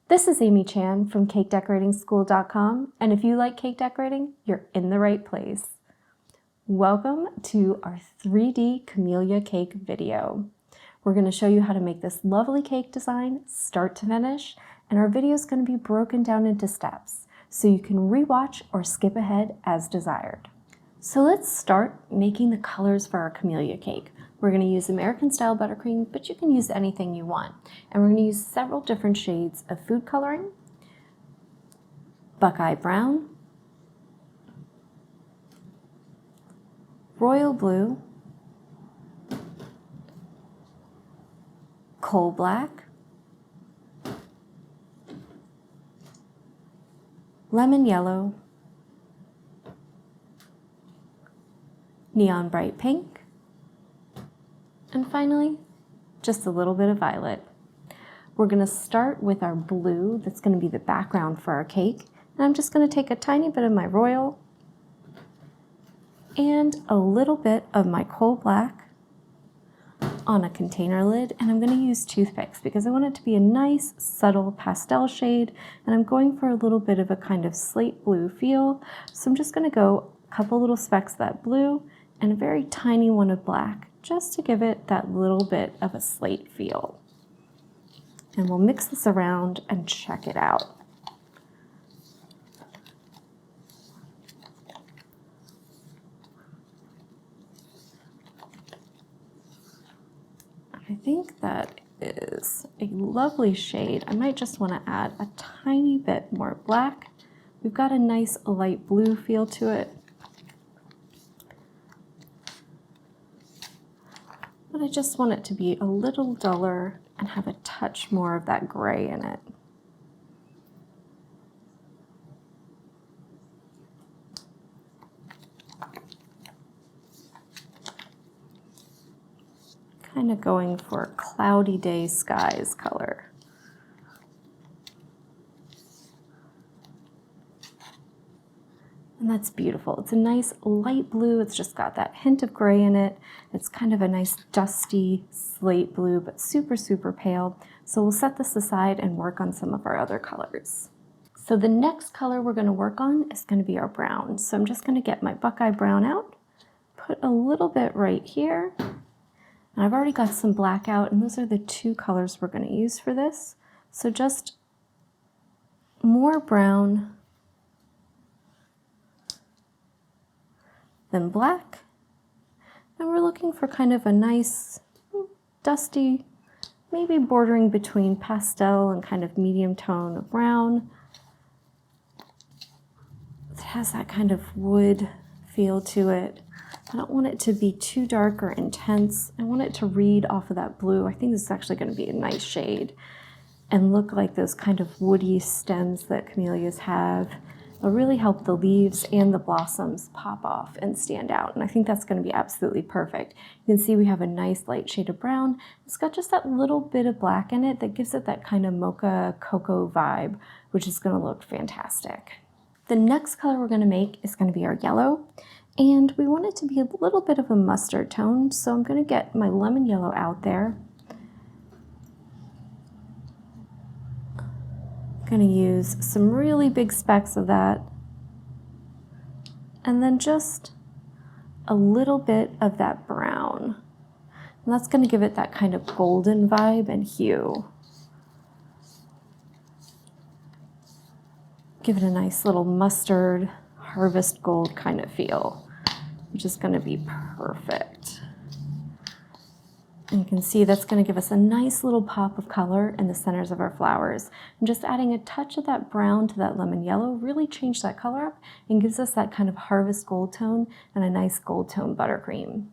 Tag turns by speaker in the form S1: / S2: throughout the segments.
S1: This is Amy Chan from CakeDecoratingSchool.com, and if you like cake decorating, you're in the right place. Welcome to our 3D Camellia cake video. We're going to show you how to make this lovely cake design start to finish, and our video is going to be broken down into steps, so you can rewatch or skip ahead as desired. So let's start making the colors for our Camellia cake. We're going to use American style buttercream, but you can use anything you want. And we're going to use several different shades of food coloring, Buckeye Brown, Royal Blue, Coal Black, Lemon Yellow, Neon Bright Pink, and finally, just a little bit of violet. We're going to start with our blue that's going to be the background for our cake. And I'm just going to take a tiny bit of my royal and a little bit of my coal black on a container lid. And I'm going to use toothpicks because I want it to be a nice, subtle pastel shade. And I'm going for a little bit of a kind of slate blue feel. So I'm just going to go a couple little specks of that blue and a very tiny one of black, just to give it that little bit of a slate feel. And we'll mix this around and check it out. I think that is a lovely shade. I might just want to add a tiny bit more black. We've got a nice light blue feel to it. But I just want it to be a little duller and have a touch more of that gray in it. Kind of going for a cloudy day skies color. And that's beautiful. It's a nice light blue. It's just got that hint of gray in it. It's kind of a nice dusty slate blue, but super, super pale. So we'll set this aside and work on some of our other colors. So the next color we're going to work on is going to be our brown. So I'm just going to get my Buckeye Brown out, put a little bit right here. And I've already got some black out, and those are the two colors we're going to use for this. So just more brown than black, and we're looking for kind of a nice dusty, maybe bordering between pastel and kind of medium tone of brown. It has that kind of wood feel to it. I don't want it to be too dark or intense. I want it to read off of that blue. I think this is actually going to be a nice shade and look like those kind of woody stems that camellias have. It'll really help the leaves and the blossoms pop off and stand out. And I think that's going to be absolutely perfect. You can see we have a nice light shade of brown. It's got just that little bit of black in it that gives it that kind of mocha cocoa vibe, which is going to look fantastic. The next color we're going to make is going to be our yellow. And we want it to be a little bit of a mustard tone. So I'm going to get my lemon yellow out there. Going to use some really big specks of that, and then just a little bit of that brown, and that's going to give it that kind of golden vibe and hue. Give it a nice little mustard harvest gold kind of feel, which is going to be perfect. And you can see that's going to give us a nice little pop of color in the centers of our flowers. And just adding a touch of that brown to that lemon yellow really changed that color up and gives us that kind of harvest gold tone and a nice gold tone buttercream.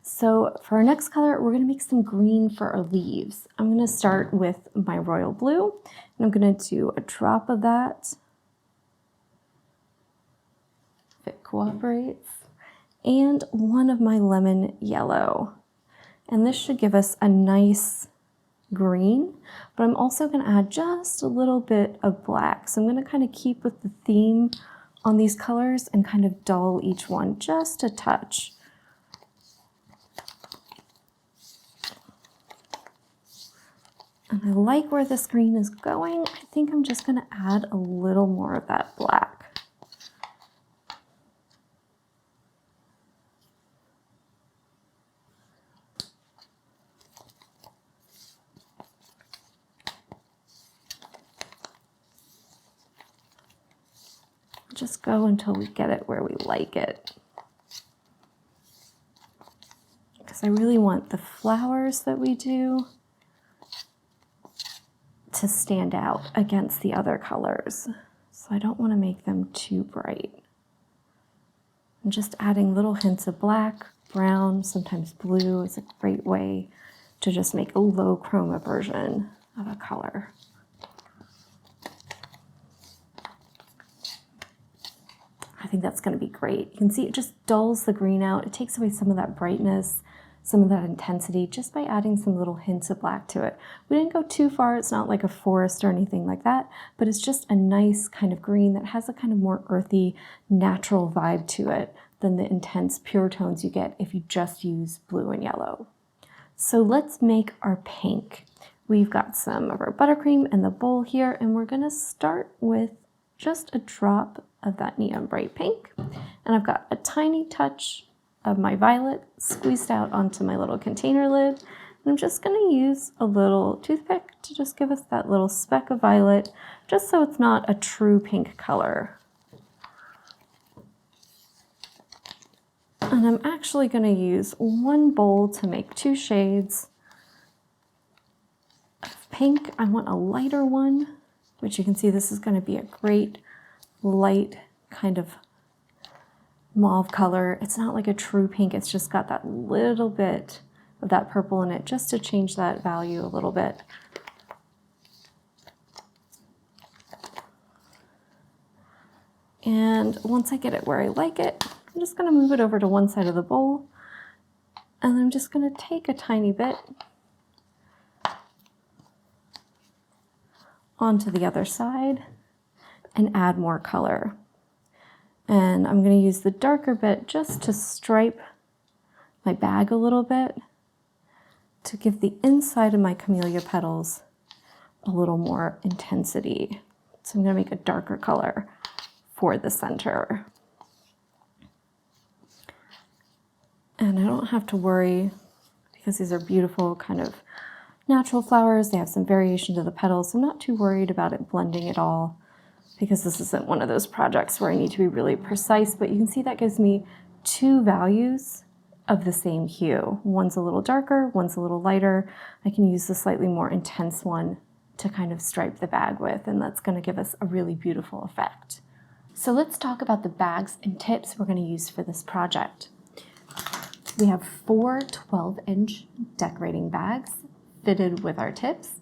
S1: So for our next color, we're going to make some green for our leaves. I'm going to start with my royal blue, and I'm going to do a drop of that, if it cooperates, and one of my lemon yellow. And this should give us a nice green, but I'm also going to add just a little bit of black. So I'm going to kind of keep with the theme on these colors and kind of dull each one just a touch. And I like where this green is going. I think I'm just gonna add a little more of that black. Just go until we get it where we like it. Because I really want the flowers that we do to stand out against the other colors. So I don't want to make them too bright. I'm just adding little hints of black, brown, sometimes blue is a great way to just make a low chroma version of a color. I think that's going to be great. You can see it just dulls the green out. It takes away some of that brightness, some of that intensity, just by adding some little hints of black to it. We didn't go too far. It's not like a forest or anything like that, but it's just a nice kind of green that has a kind of more earthy, natural vibe to it than the intense pure tones you get if you just use blue and yellow. So let's make our pink. We've got some of our buttercream in the bowl here, and we're going to start with just a drop of that neon bright pink. And I've got a tiny touch of my violet squeezed out onto my little container lid. And I'm just going to use a little toothpick to just give us that little speck of violet, just so it's not a true pink color. And I'm actually going to use one bowl to make two shades of pink. I want a lighter one, which you can see this is going to be a great light kind of mauve color. It's not like a true pink, it's just got that little bit of that purple in it just to change that value a little bit. And once I get it where I like it, I'm just going to move it over to one side of the bowl, and I'm just going to take a tiny bit onto the other side and add more color. And I'm going to use the darker bit just to stripe my bag a little bit to give the inside of my camellia petals a little more intensity. So I'm going to make a darker color for the center. And I don't have to worry, because these are beautiful kind of natural flowers. They have some variation to the petals. So I'm not too worried about it blending at all, because this isn't one of those projects where I need to be really precise, but you can see that gives me two values of the same hue. One's a little darker, one's a little lighter. I can use the slightly more intense one to kind of stripe the bag with, and that's going to give us a really beautiful effect. So let's talk about the bags and tips we're going to use for this project. We have 4 12-inch decorating bags fitted with our tips.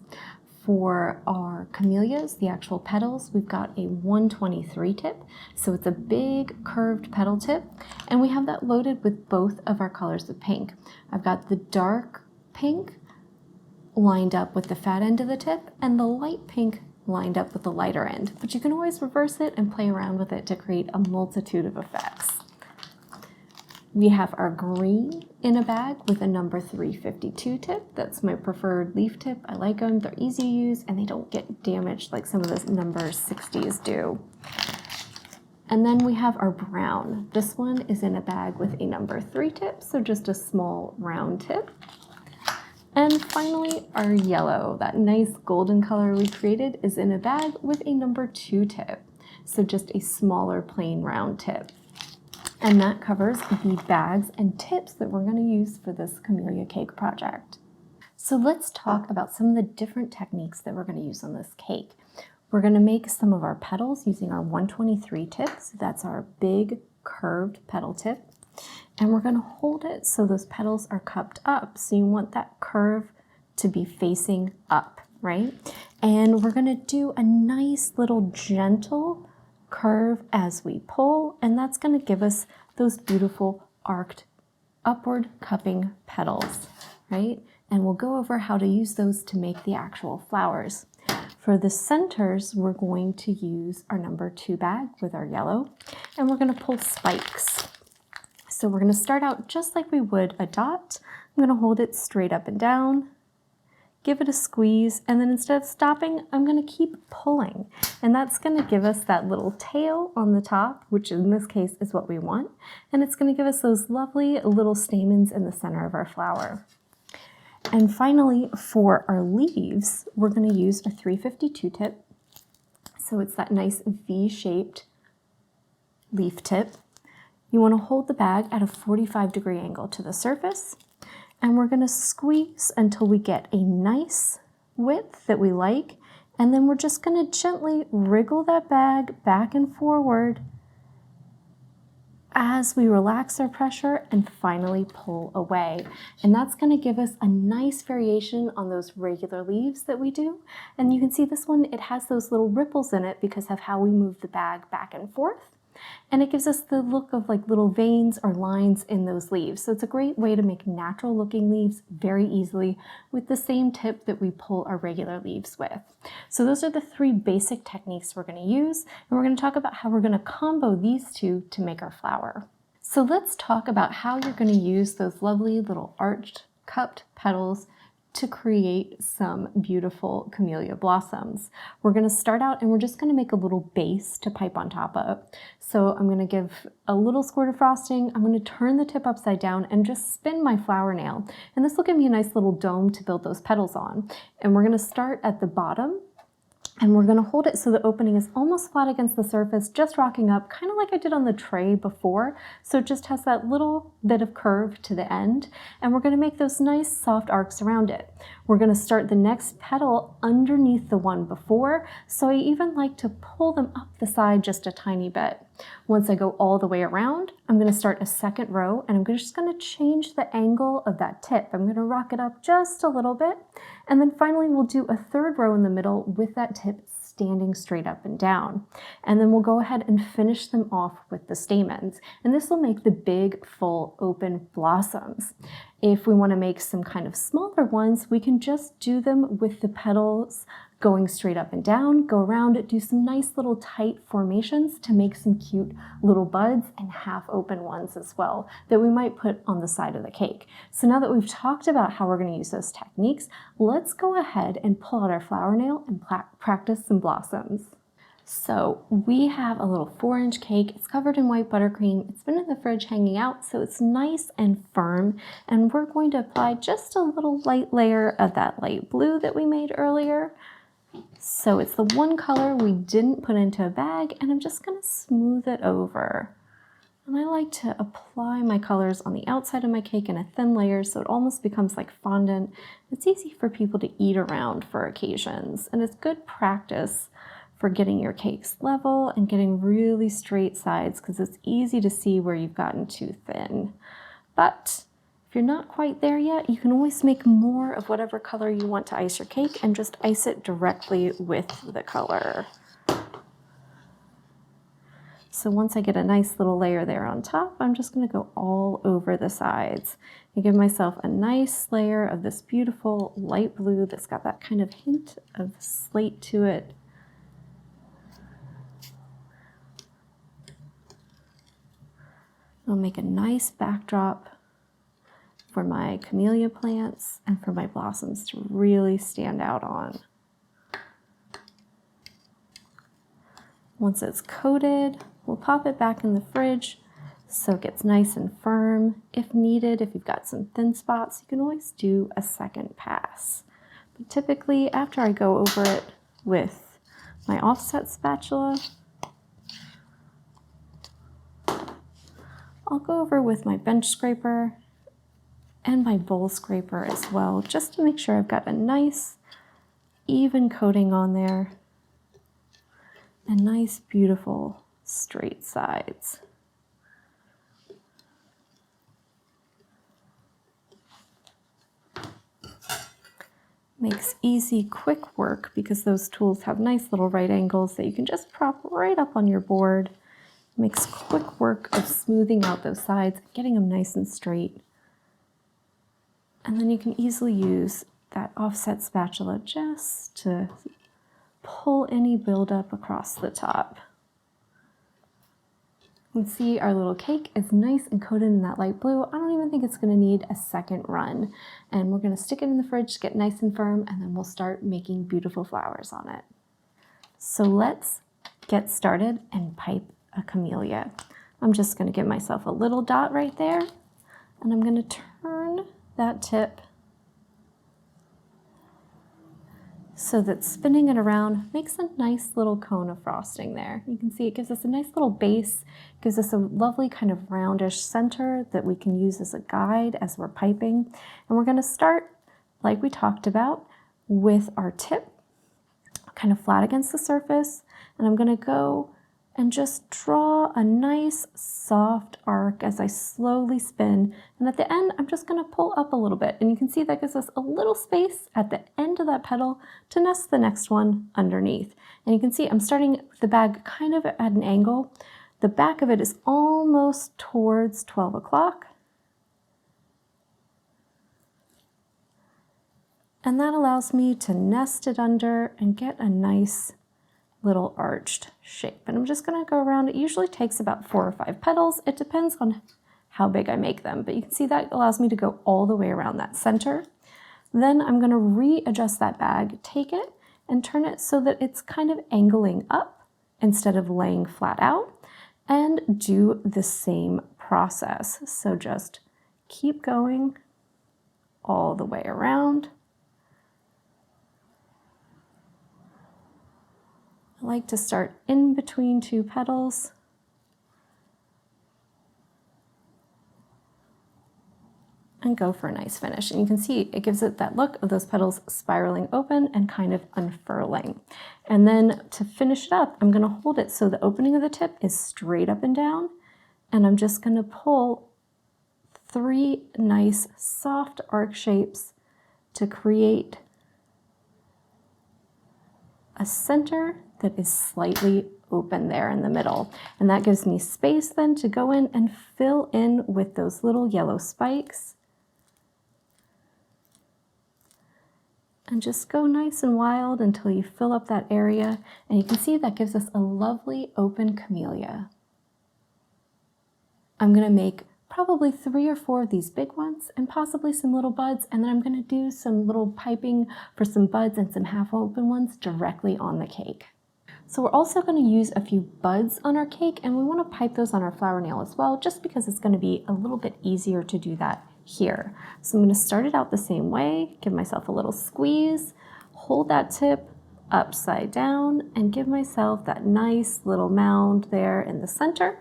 S1: For our camellias, the actual petals, we've got a 123 tip, so it's a big curved petal tip, and we have that loaded with both of our colors of pink. I've got the dark pink lined up with the fat end of the tip, and the light pink lined up with the lighter end, but you can always reverse it and play around with it to create a multitude of effects. We have our green in a bag with a number 352 tip. That's my preferred leaf tip. I like them. They're easy to use and they don't get damaged like some of the number 60s do. And then we have our brown. This one is in a bag with a number 3 tip, so just a small round tip. And finally, our yellow, that nice golden color we created, is in a bag with a number 2 tip, so just a smaller plain round tip. And that covers the bags and tips that we're going to use for this camellia cake project. So let's talk about some of the different techniques that we're going to use on this cake. We're going to make some of our petals using our 123 tips. That's our big curved petal tip. And we're going to hold it so those petals are cupped up. So you want that curve to be facing up, right? And we're going to do a nice little gentle curve as we pull, and that's going to give us those beautiful arced upward cupping petals, right? And we'll go over how to use those to make the actual flowers. For the centers, we're going to use our number 2 bag with our yellow, and we're going to pull spikes. So we're going to start out just like we would a dot. I'm going to hold it straight up and down, give it a squeeze, and then instead of stopping, I'm gonna keep pulling. And that's gonna give us that little tail on the top, which in this case is what we want. And it's gonna give us those lovely little stamens in the center of our flower. And finally, for our leaves, we're gonna use a 352 tip. So it's that nice V-shaped leaf tip. You wanna hold the bag at a 45-degree angle to the surface, and we're gonna squeeze until we get a nice width that we like, and then we're just gonna gently wriggle that bag back and forward as we relax our pressure and finally pull away. And that's gonna give us a nice variation on those regular leaves that we do. And you can see this one, it has those little ripples in it because of how we move the bag back and forth. And it gives us the look of like little veins or lines in those leaves. So it's a great way to make natural looking leaves very easily with the same tip that we pull our regular leaves with. So those are the 3 basic techniques we're going to use, and we're going to talk about how we're going to combo these 2 to make our flower. So let's talk about how you're going to use those lovely little arched cupped petals to create some beautiful camellia blossoms. We're going to start out and we're just going to make a little base to pipe on top of. So I'm going to give a little squirt of frosting. I'm going to turn the tip upside down and just spin my flower nail. And this will give me a nice little dome to build those petals on. And we're going to start at the bottom. And we're going to hold it so the opening is almost flat against the surface, just rocking up, kind of like I did on the tray before. So it just has that little bit of curve to the end. And we're going to make those nice soft arcs around it. We're going to start the next petal underneath the one before. So I even like to pull them up the side just a tiny bit. Once I go all the way around, I'm going to start a second row, and I'm just going to change the angle of that tip. I'm going to rock it up just a little bit. And then finally, we'll do a third row in the middle with that tip standing straight up and down. And then we'll go ahead and finish them off with the stamens. And this will make the big, full, open blossoms. If we want to make some kind of smaller ones, we can just do them with the petals going straight up and down, go around it, do some nice little tight formations to make some cute little buds and half open ones as well that we might put on the side of the cake. So now that we've talked about how we're going to use those techniques, let's go ahead and pull out our flower nail and practice some blossoms. So we have a little 4-inch cake. It's covered in white buttercream. It's been in the fridge hanging out, so it's nice and firm. And we're going to apply just a little light layer of that light blue that we made earlier. So it's the one color we didn't put into a bag, and I'm just going to smooth it over. And I like to apply my colors on the outside of my cake in a thin layer so it almost becomes like fondant. It's easy for people to eat around for occasions, and it's good practice for getting your cakes level and getting really straight sides because it's easy to see where you've gotten too thin. But if you're not quite there yet, you can always make more of whatever color you want to ice your cake and just ice it directly with the color. So once I get a nice little layer there on top, I'm just going to go all over the sides and give myself a nice layer of this beautiful light blue that's got that kind of hint of slate to it. I'll make a nice backdrop for my camellia plants and for my blossoms to really stand out on. Once it's coated, we'll pop it back in the fridge so it gets nice and firm. If needed, if you've got some thin spots, you can always do a second pass. But typically, after I go over it with my offset spatula, I'll go over with my bench scraper and my bowl scraper as well, just to make sure I've got a nice even coating on there and nice beautiful straight sides. Makes easy, quick work because those tools have nice little right angles that you can just prop right up on your board. Makes quick work of smoothing out those sides, getting them nice and straight. And then you can easily use that offset spatula just to pull any buildup across the top. You can see our little cake is nice and coated in that light blue. I don't even think it's going to need a second run. And we're going to stick it in the fridge to get nice and firm, and then we'll start making beautiful flowers on it. So let's get started and pipe a camellia. I'm just going to give myself a little dot right there, and I'm going to turn that tip so that spinning it around makes a nice little cone of frosting there. You can see it gives us a nice little base, gives us a lovely kind of roundish center that we can use as a guide as we're piping. And we're going to start, like we talked about, with our tip kind of flat against the surface, and I'm going to go and just draw a nice soft arc as I slowly spin. And at the end, I'm just going to pull up a little bit. And you can see that gives us a little space at the end of that petal to nest the next one underneath. And you can see I'm starting with the bag kind of at an angle. The back of it is almost towards 12 o'clock. And that allows me to nest it under and get a nice little arched shape. And I'm just going to go around. It usually takes about 4 or 5 petals. It depends on how big I make them, but you can see that allows me to go all the way around that center. Then I'm going to readjust that bag, take it and turn it so that it's kind of angling up instead of laying flat out, and do the same process. So just keep going all the way around. I like to start in between 2 petals. And go for a nice finish. And you can see it gives it that look of those petals spiraling open and kind of unfurling. And then to finish it up, I'm going to hold it so the opening of the tip is straight up and down. And I'm just going to pull 3 nice soft arc shapes to create a center that is slightly open there in the middle. And that gives me space then to go in and fill in with those little yellow spikes. And just go nice and wild until you fill up that area. And you can see that gives us a lovely open camellia. I'm going to make probably 3 or 4 of these big ones and possibly some little buds, and then I'm going to do some little piping for some buds and some half open ones directly on the cake. So we're also going to use a few buds on our cake, and we want to pipe those on our flower nail as well, just because it's going to be a little bit easier to do that here. So I'm going to start it out the same way, give myself a little squeeze, hold that tip upside down, and give myself that nice little mound there in the center.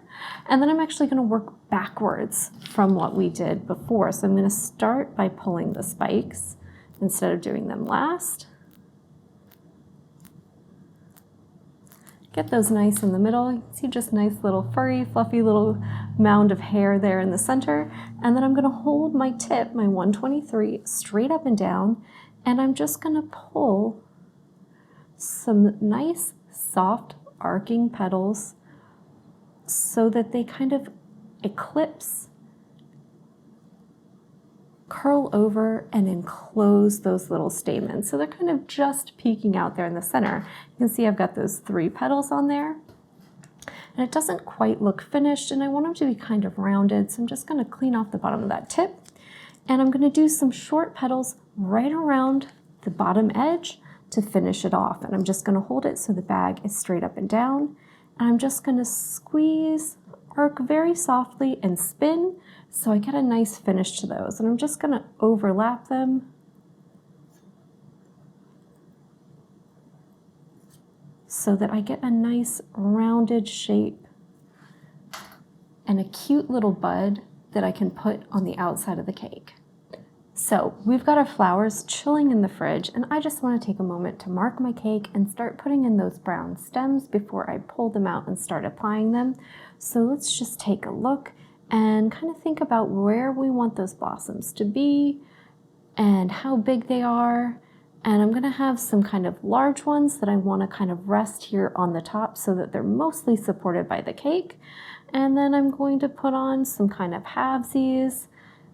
S1: And then I'm actually going to work backwards from what we did before. So I'm going to start by pulling the spikes instead of doing them last. Get those nice in the middle. You can see just nice little furry, fluffy little mound of hair there in the center. And then I'm going to hold my tip, my 123, straight up and down, and I'm just going to pull some nice soft arcing petals so that they kind of eclipse, curl over, and enclose those little stamens. So they're kind of just peeking out there in the center. You can see I've got those 3 petals on there. And it doesn't quite look finished, and I want them to be kind of rounded. So I'm just going to clean off the bottom of that tip. And I'm going to do some short petals right around the bottom edge to finish it off. And I'm just going to hold it so the bag is straight up and down. And I'm just going to squeeze, arc very softly, and spin so I get a nice finish to those. And I'm just going to overlap them so that I get a nice rounded shape and a cute little bud that I can put on the outside of the cake. So we've got our flowers chilling in the fridge, and I just want to take a moment to mark my cake and start putting in those brown stems before I pull them out and start applying them. So let's just take a look and kind of think about where we want those blossoms to be and how big they are. And I'm going to have some kind of large ones that I want to kind of rest here on the top so that they're mostly supported by the cake. And then I'm going to put on some kind of halvesies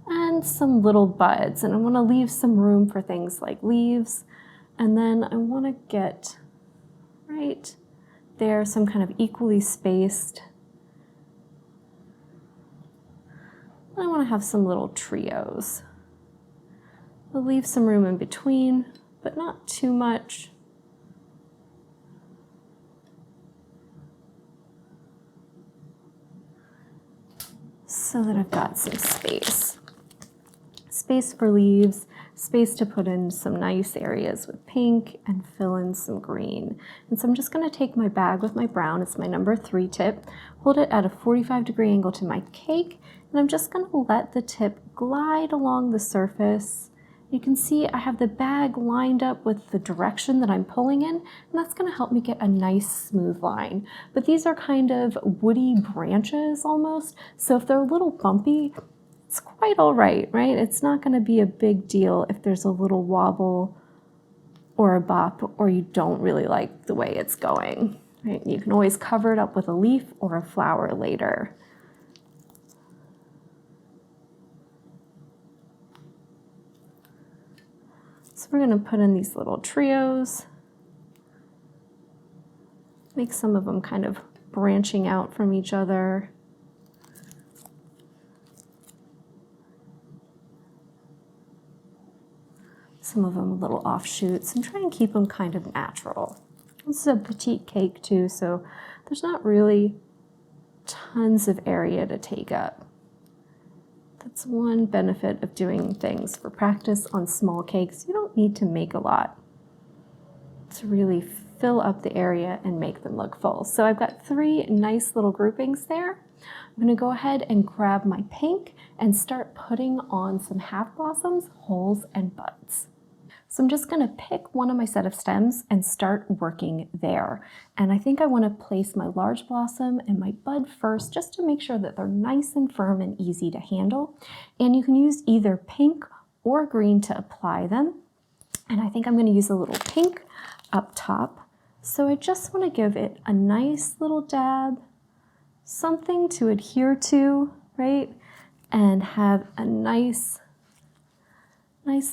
S1: and some little buds. And I want to leave some room for things like leaves. And then I want to get right there some kind of equally spaced want to have some little trios. We'll leave some room in between, but not too much. So that I've got some space. Space for leaves, space to put in some nice areas with pink and fill in some green. And so I'm just going to take my bag with my brown, it's my number 3 tip, hold it at a 45-degree angle to my cake, and I'm just going to let the tip glide along the surface. You can see I have the bag lined up with the direction that I'm pulling in, and that's going to help me get a nice smooth line. But these are kind of woody branches almost, so if they're a little bumpy, it's quite all right, right? It's not going to be a big deal if there's a little wobble or a bop or you don't really like the way it's going, right? You can always cover it up with a leaf or a flower later. So we're going to put in these little trios, make some of them kind of branching out from each other. Some of them little offshoots, and try and keep them kind of natural. This is a petite cake too, so there's not really tons of area to take up. That's one benefit of doing things for practice on small cakes. You don't need to make a lot to really fill up the area and make them look full. So I've got 3 nice little groupings there. I'm going to go ahead and grab my pink and start putting on some half blossoms, holes, and buds. So I'm just going to pick one of my set of stems and start working there. And I think I want to place my large blossom and my bud first, just to make sure that they're nice and firm and easy to handle. And you can use either pink or green to apply them. And I think I'm going to use a little pink up top. So I just want to give it a nice little dab, something to adhere to, right? And have a nice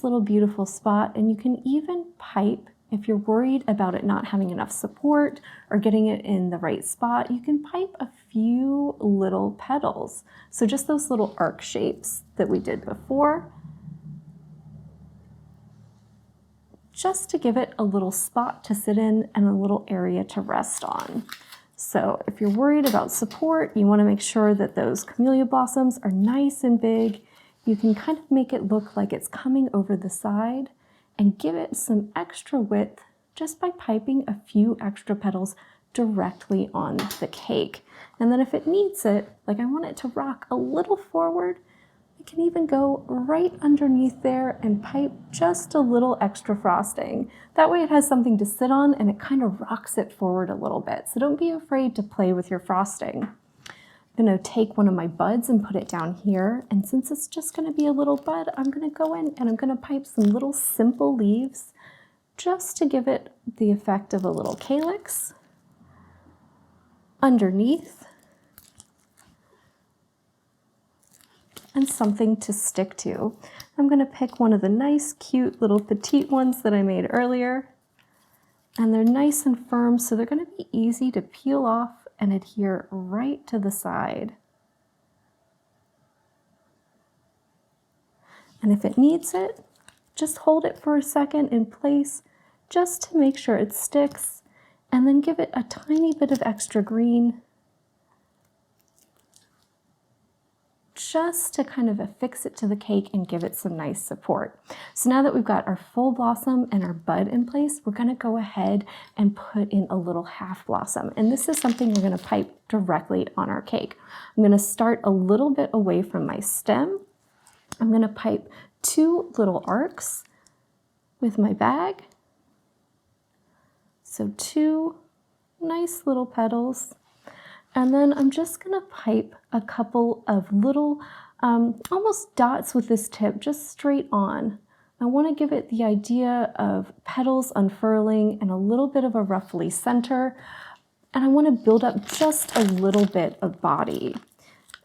S1: little beautiful spot. And you can even pipe, if you're worried about it not having enough support or getting it in the right spot, you can pipe a few little petals. So just those little arc shapes that we did before, just to give it a little spot to sit in and a little area to rest on. So if you're worried about support, you want to make sure that those camellia blossoms are nice and big. You can kind of make it look like it's coming over the side and give it some extra width just by piping a few extra petals directly on the cake. And then if it needs it, like I want it to rock a little forward, I can even go right underneath there and pipe just a little extra frosting. That way it has something to sit on and it kind of rocks it forward a little bit. So don't be afraid to play with your frosting. I'm going to take one of my buds and put it down here, and since it's just going to be a little bud, I'm going to go in and I'm going to pipe some little simple leaves just to give it the effect of a little calyx underneath and something to stick to. I'm going to pick one of the nice cute little petite ones that I made earlier, and they're nice and firm, so they're going to be easy to peel off and adhere right to the side. And if it needs it, just hold it for a second in place just to make sure it sticks, and then give it a tiny bit of extra green just to kind of affix it to the cake and give it some nice support. So now that we've got our full blossom and our bud in place, we're going to go ahead and put in a little half blossom. And this is something we're going to pipe directly on our cake. I'm going to start a little bit away from my stem. I'm going to pipe 2 little arcs with my bag. So 2 nice little petals. And then I'm just going to pipe a couple of little almost dots with this tip just straight on. I want to give it the idea of petals unfurling and a little bit of a ruffly center. And I want to build up just a little bit of body.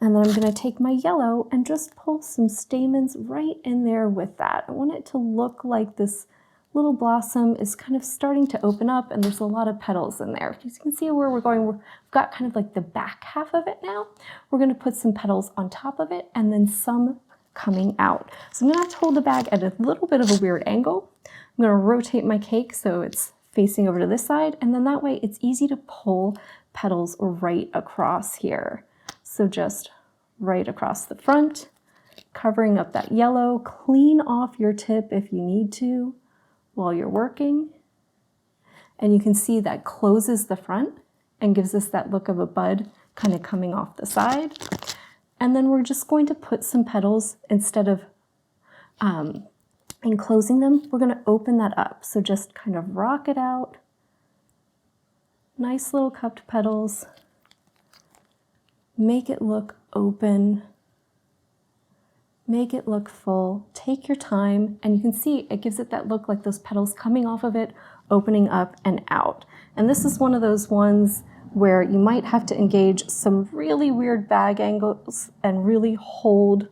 S1: And then I'm going to take my yellow and just pull some stamens right in there with that. I want it to look like this little blossom is kind of starting to open up, and there's a lot of petals in there. As you can see where we're going, we've got kind of like the back half of it now. We're going to put some petals on top of it and then some coming out. So I'm going to have to hold the bag at a little bit of a weird angle. I'm going to rotate my cake so it's facing over to this side, and then that way it's easy to pull petals right across here. So just right across the front, covering up that yellow. Clean off your tip if you need to while you're working. And you can see that closes the front and gives us that look of a bud kind of coming off the side. And then we're just going to put some petals, instead of enclosing them, we're going to open that up. So just kind of rock it out. Nice little cupped petals. Make it look open. Make it look full. Take your time, and you can see it gives it that look like those petals coming off of it, opening up and out. And this is one of those ones where you might have to engage some really weird bag angles and really hold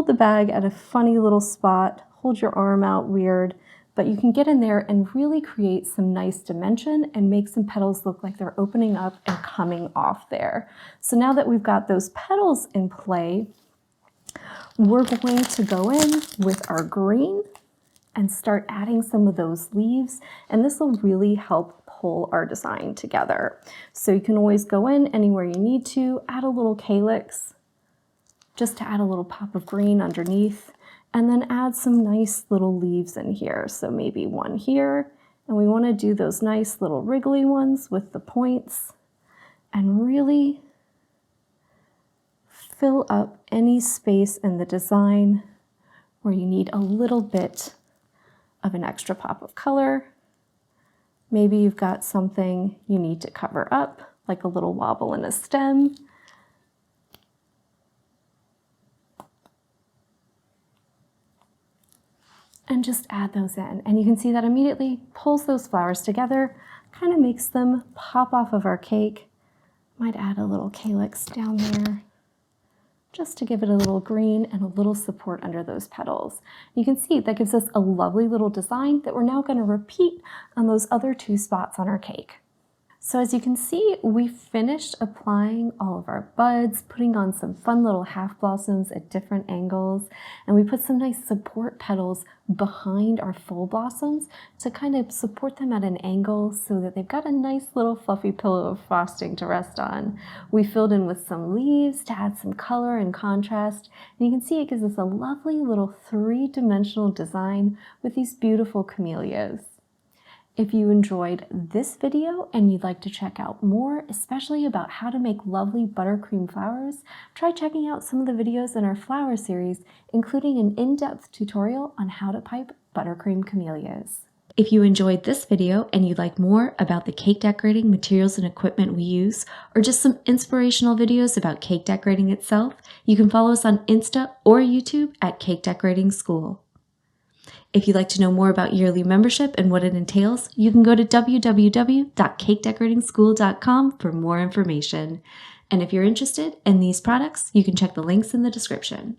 S1: the bag at a funny little spot, hold your arm out weird, but you can get in there and really create some nice dimension and make some petals look like they're opening up and coming off there. So now that we've got those petals in play, we're going to go in with our green and start adding some of those leaves, and this will really help pull our design together. So you can always go in anywhere you need to, add a little calyx, just to add a little pop of green underneath, and then add some nice little leaves in here. So maybe one here, and we want to do those nice little wriggly ones with the points, and really fill up any space in the design where you need a little bit of an extra pop of color. Maybe you've got something you need to cover up, like a little wobble in a stem. And just add those in. And you can see that immediately pulls those flowers together, kind of makes them pop off of our cake. Might add a little calyx down there, just to give it a little green and a little support under those petals. You can see that gives us a lovely little design that we're now going to repeat on those other two spots on our cake. So as you can see, we finished applying all of our buds, putting on some fun little half blossoms at different angles, and we put some nice support petals behind our full blossoms to kind of support them at an angle so that they've got a nice little fluffy pillow of frosting to rest on. We filled in with some leaves to add some color and contrast, and you can see it gives us a lovely little three-dimensional design with these beautiful camellias. If you enjoyed this video and you'd like to check out more, especially about how to make lovely buttercream flowers, try checking out some of the videos in our flower series, including an in-depth tutorial on how to pipe buttercream camellias. If you enjoyed this video and you'd like more about the cake decorating materials and equipment we use, or just some inspirational videos about cake decorating itself, you can follow us on Insta or YouTube at Cake Decorating School. If you'd like to know more about yearly membership and what it entails, you can go to www.cakedecoratingschool.com for more information. And if you're interested in these products, you can check the links in the description.